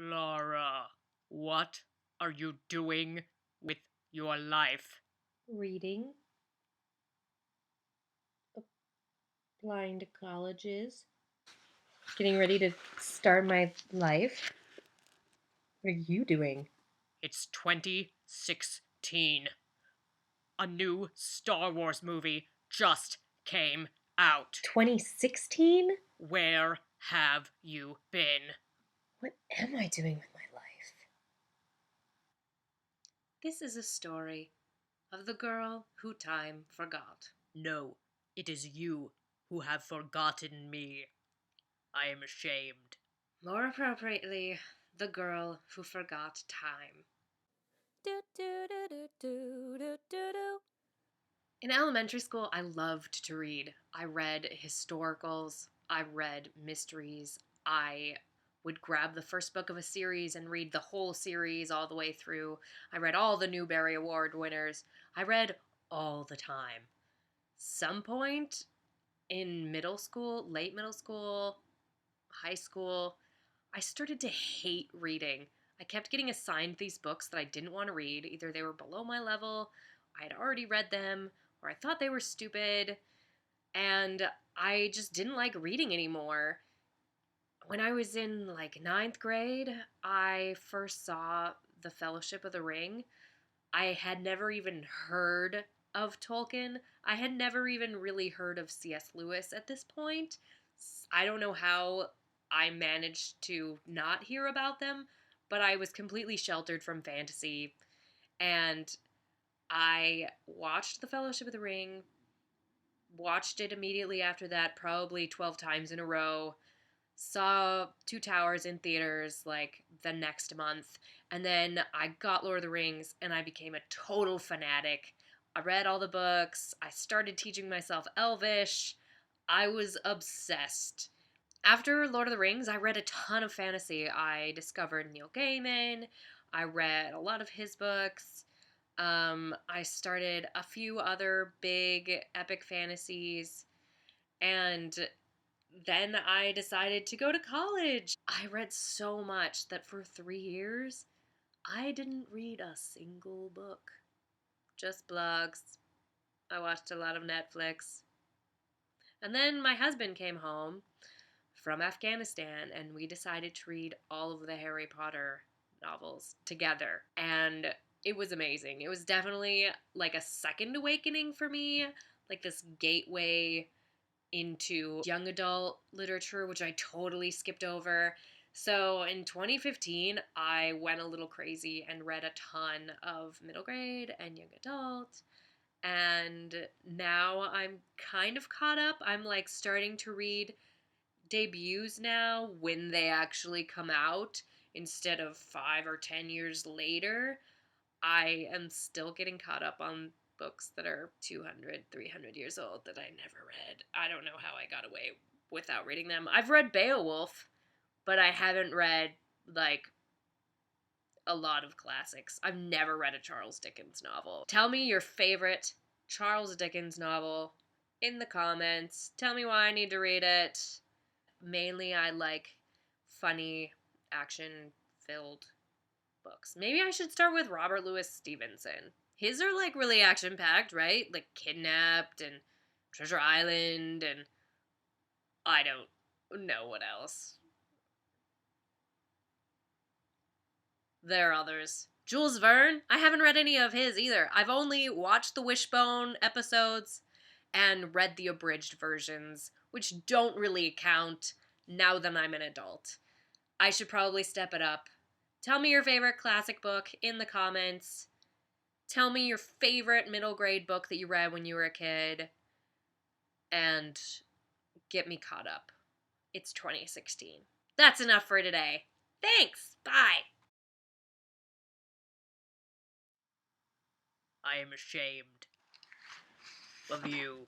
Lara, what are you doing with your life? Reading, applying to colleges, getting ready to start my life. What are you doing? It's 2016. A new Star Wars movie just came out. 2016? Where have you been? What am I doing with my life? This is a story of the girl who time forgot. No, it is you who have forgotten me. I am ashamed. More appropriately, the girl who forgot time. In elementary school, I loved to read. I read historicals, I read mysteries, I would grab the first book of a series and read the whole series all the way through. I read all the Newbery Award winners. I read all the time. Some point in middle school, late middle school, high school, I started to hate reading. I kept getting assigned these books that I didn't want to read. Either they were below my level, I had already read them, or I thought they were stupid, and I just didn't like reading anymore. When I was in like ninth grade, I first saw The Fellowship of the Ring. I had never even heard of Tolkien. I had never even really heard of C.S. Lewis at this point. I don't know how I managed to not hear about them, but I was completely sheltered from fantasy. And I watched The Fellowship of the Ring, watched it immediately after that, probably 12 times in a row, saw Two Towers in theaters like the next month, and then I got Lord of the Rings and I became a total fanatic. I read all the books, I started teaching myself Elvish. I was obsessed. After Lord of the Rings, I read a ton of fantasy. I discovered Neil Gaiman. I read a lot of his books. I started a few other big epic fantasies. And then I decided to go to college. I read so much that for 3 years, I didn't read a single book. Just blogs. I watched a lot of Netflix. And then my husband came home from Afghanistan and we decided to read all of the Harry Potter novels together. And it was amazing. It was definitely like a second awakening for me, like this gateway into young adult literature, which I totally skipped over. So in 2015, I went a little crazy and read a ton of middle grade and young adult. And now I'm kind of caught up. I'm like starting to read debuts now when they actually come out instead of 5 or 10 years later. I am still getting caught up on books that are 200, 300 years old that I never read. I don't know how I got away without reading them. I've read Beowulf, but I haven't read, like, a lot of classics. I've never read a Charles Dickens novel. Tell me your favorite Charles Dickens novel in the comments. Tell me why I need to read it. Mainly, I like funny, action-filled books. Maybe I should start with Robert Louis Stevenson. His are like really action packed, right? Like Kidnapped and Treasure Island, and I don't know what else. There are others. Jules Verne, I haven't read any of his either. I've only watched the Wishbone episodes and read the abridged versions, which don't really count now that I'm an adult. I should probably step it up. Tell me your favorite classic book in the comments. Tell me your favorite middle grade book that you read when you were a kid. And get me caught up. It's 2016. That's enough for today. Thanks. Bye. I am ashamed of you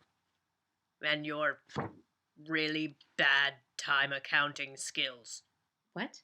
and your really bad time accounting skills. What?